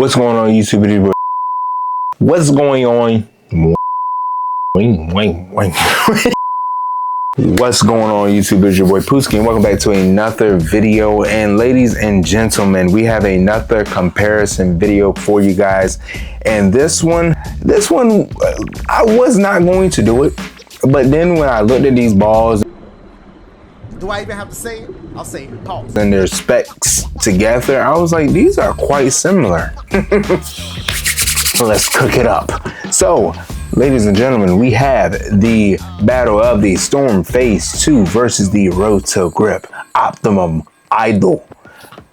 What's going on, YouTube? What's going on? What's going on, YouTube? It's your boy Pooski, and welcome back to another video. And ladies and gentlemen, we have another comparison video for you guys. And this one, I was not going to do it, but then when I looked at these balls, do I even have to say it? I'll say it. Pause. And their specs together, I was like, these are quite similar. Let's cook it up. So, ladies and gentlemen, we have the battle of the Storm Phaze II versus the Roto Grip Optimum Idol.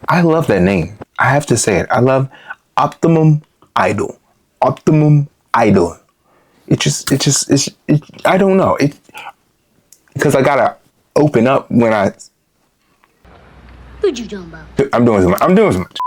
I love that name. I have to say it. I love Optimum Idol. Optimum Idol. I don't know. Because I gotta open up when I. What you talking about? I'm doing so much.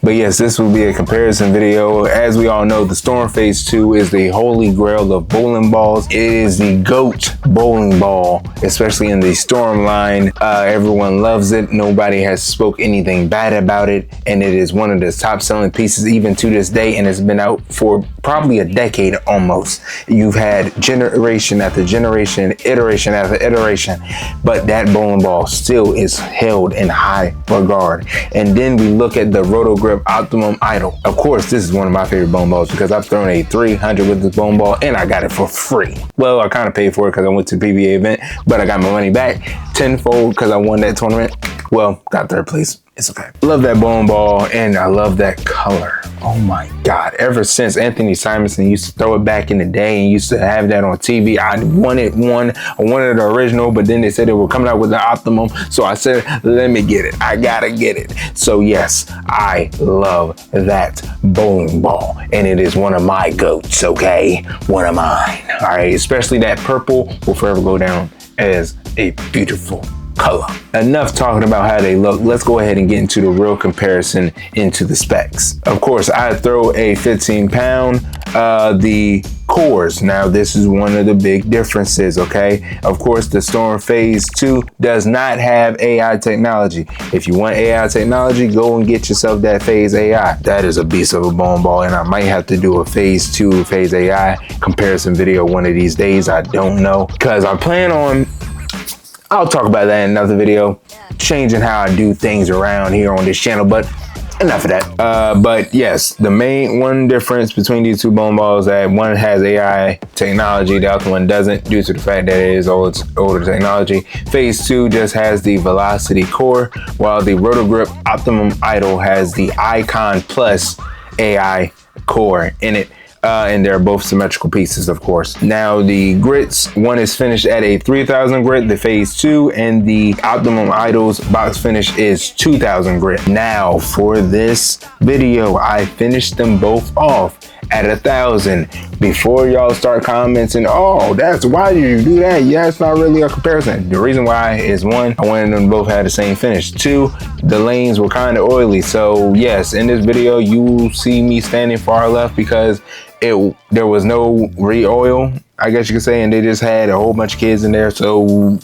But yes, this will be a comparison video. As we all know, the Storm Phaze II is the holy grail of bowling balls. It is the GOAT bowling ball, especially in the Storm line. Everyone loves it. Nobody has spoke anything bad about it. And it is one of the top selling pieces even to this day. And it's been out for probably a decade almost. You've had generation after generation, iteration after iteration. But that bowling ball still is held in high regard. And then we look at the Roto Grip Optimum Idol. Of course, this is one of my favorite bowling balls because I've thrown a 300 with this bowling ball and I got it for free. Well, I kind of paid for it because I went to the PBA event, but I got my money back tenfold because I won that tournament. Well, got third place. It's okay. Love that bowling ball and I love that color. Oh my God. Ever since Anthony Simonson used to throw it back in the day and used to have that on TV, I wanted the original, but then they said they were coming out with the Optimum. So I said, let me get it. I gotta get it. So yes, I love that bowling ball and it is one of my goats, okay? One of mine, all right? Especially that purple will forever go down as a beautiful color. Enough talking about how they look. Let's go ahead and get into the real comparison into the specs. Of course, I throw a 15 pound, the cores. Now, this is one of the big differences, okay? Of course, the Storm Phaze II does not have AI technology. If you want AI technology, go and get yourself that Phaze AI. That is a beast of a bowling ball, and I might have to do a Phaze II, Phaze AI comparison video one of these days. I don't know, because I plan on, I'll talk about that in another video, changing how I do things around here on this channel, but enough of that. But yes, the main one difference between these two bowling balls is that one has AI technology, the other one doesn't, due to the fact that it is older technology. Phaze II just has the Velocity core, while the Roto Grip Optimum Idol has the Icon Plus AI core in it. And they're both symmetrical pieces, of course. Now, the grits, one is finished at a 3000 grit, the Phaze II, and the Optimum Idol's box finish is 2000 grit. Now, for this video, I finished them both off at 1000. Before y'all start commenting, oh, that's why you do that. Yeah, it's not really a comparison. The reason why is, one, I wanted them to both have the same finish. Two, the lanes were kind of oily. So yes, in this video, you will see me standing far left because there was no re-oil, I guess you could say, and they just had a whole bunch of kids in there. So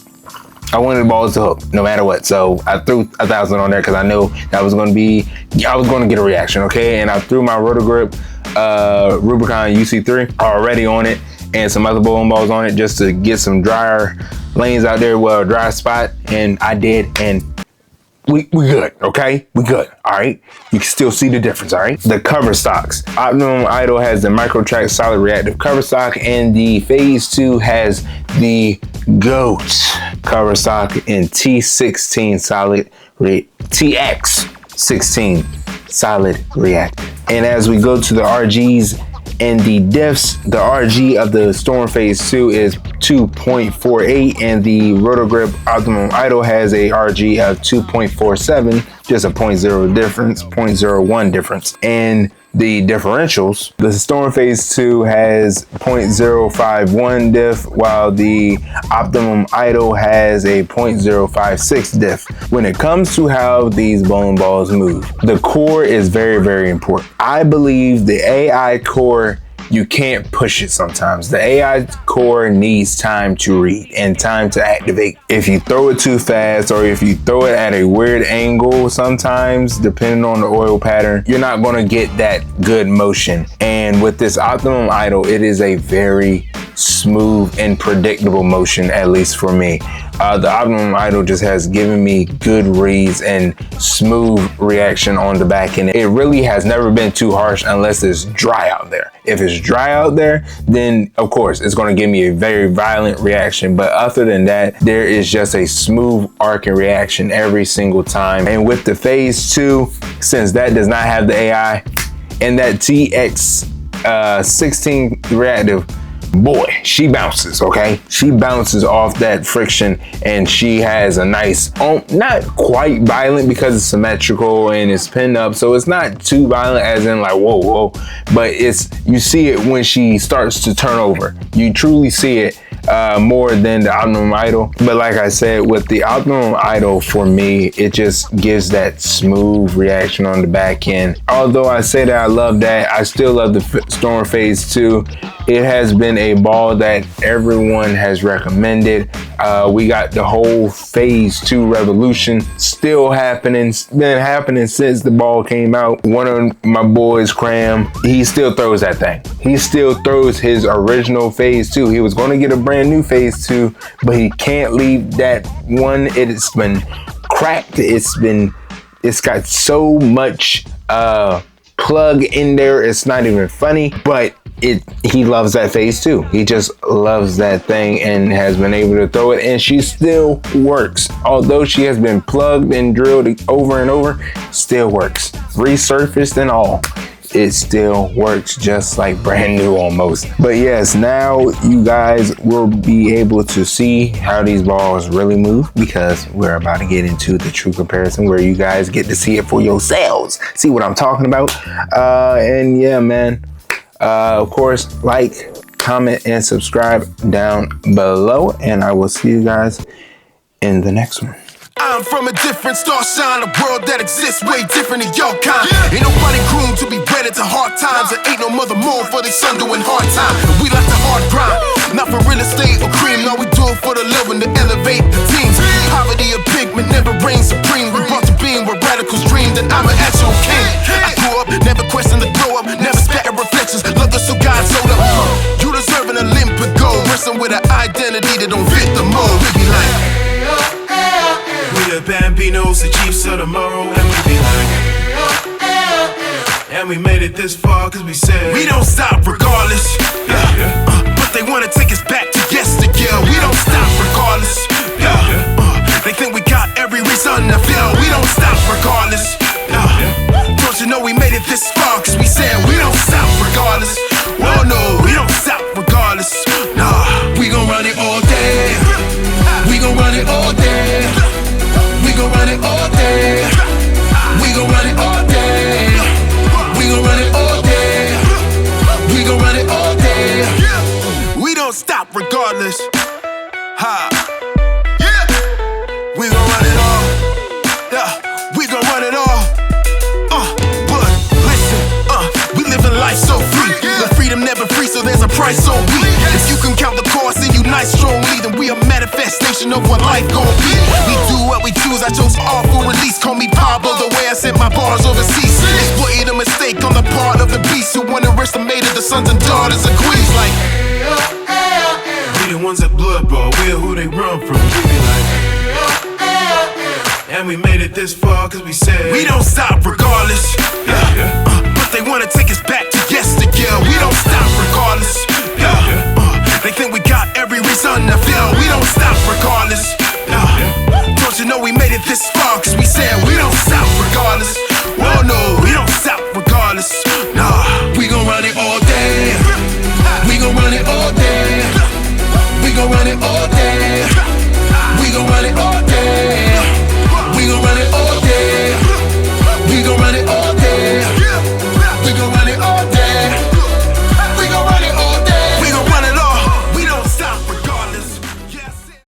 I wanted the balls to hook no matter what. So I threw 1000 on there because I knew that was going to be, I was going to get a reaction, okay? And I threw my Roto Grip Rubicon UC3 already on it and some other bowling balls on it just to get some drier lanes out there, well, dry spot, and I did, and we good, okay? We good, all right? You can still see the difference, all right? The cover stocks. Optimum Idol has the Microtrack Solid Reactive cover stock, and the Phaze II has the GOAT cover stock in T16 Solid TX16 Solid Reactive. And as we go to the RGs and the diffs, the RG of the Storm Phaze II is 2.48 and the Roto Grip Optimum Idol has a RG of 2.47, just a 0.0 difference, 0.01 difference. And the differentials, the Storm Phaze II has 0.051 diff, while the Optimum Idol has a 0.056 diff. When it comes to how these bowling balls move, the core is very, very important. I believe the AI core you can't push it sometimes. The AI core needs time to read and time to activate. If you throw it too fast or if you throw it at a weird angle, sometimes depending on the oil pattern, you're not going to get that good motion. And with this Optimum Idol, it is a very smooth and predictable motion, at least for me. The Optimum Idol just has given me good reads and smooth reaction on the back end. It really has never been too harsh unless it's dry out there. If it's dry out there, then of course it's going to give me a very violent reaction. But other than that, there is just a smooth arcing reaction every single time. And with the Phase 2, since that does not have the AI, and that TX16 reactive, boy, she bounces, okay? She bounces off that friction, and she has a nice, not quite violent because it's symmetrical and it's pinned up, so it's not too violent as in like, whoa, whoa, but you see it when she starts to turn over. You truly see it more than the Optimum Idol. But like I said, with the Optimum Idol, for me, it just gives that smooth reaction on the back end. Although I say that I love that, I still love the Storm Phaze II. It has been a ball that everyone has recommended. We got the whole Phase 2 revolution still happening. It's been happening since the ball came out. One of my boys, Cram, he still throws that thing. He still throws his original Phase 2. He was going to get a brand new Phase 2, but he can't leave that one. It's been cracked. It's got so much plug in there. It's not even funny, but he loves that Phase 2. He just loves that thing and has been able to throw it, and she still works. Although she has been plugged and drilled over and over, still works. Resurfaced and all, it still works just like brand new almost. But yes, now you guys will be able to see how these balls really move, because we're about to get into the true comparison where you guys get to see it for yourselves. See what I'm talking about? And yeah, man. Of course, like, comment, and subscribe down below, and I will see you guys in the next one. I'm from a different star shine, a world that exists way different than your kind. Ain't nobody groomed to be bred into hard times. There ain't no mother moon for the sun doing hard time. We like the hard grind, not for real estate or cream. No, we do it for the living to elevate the teams. Poverty of pigment never reigns supreme. We brought to being where radicals dreamed, and I'm an actual king. I grew up, never questioned the glow up, never scattered reflections. Love the so God sold up. You deserve an Olympic gold, wrestling with an identity that don't fit the mold. We be like, we the Bambinos, the Chiefs of tomorrow, and we be like, and we made it this far cause we said we don't stop regardless. But they wanna take us back to yesteryear. We don't stop regardless. They think we got every reason to feel. We don't stop regardless. Don't you know we made it this far cause we said we don't stop regardless. Oh no, we don't stop regardless. Nah, we gon' run it all day. We gon' run it all day. We gon' run it all day. We gon' run it all day. We gon' run it all day. We gon' run it all day. We don't stop regardless. Ha. Yeah. We gon' run it all. Yeah. We gon' run it all. But listen, we living life so free. The freedom never free, so there's a price on we. If you can count the cost and unite strongly, then we a manifestation of what life gon' be. We do what we choose. I chose all for release. Call me Pablo, the way I sent my bars overseas. Exploited a mistake on the part of the beast who underestimated the sons and daughters of queens. Like, we the ones that blood ball. We're who they run from. We be like, and we made it this far cause we said we don't stop regardless. But they wanna take us back to yesteryear. We don't stop regardless. They think we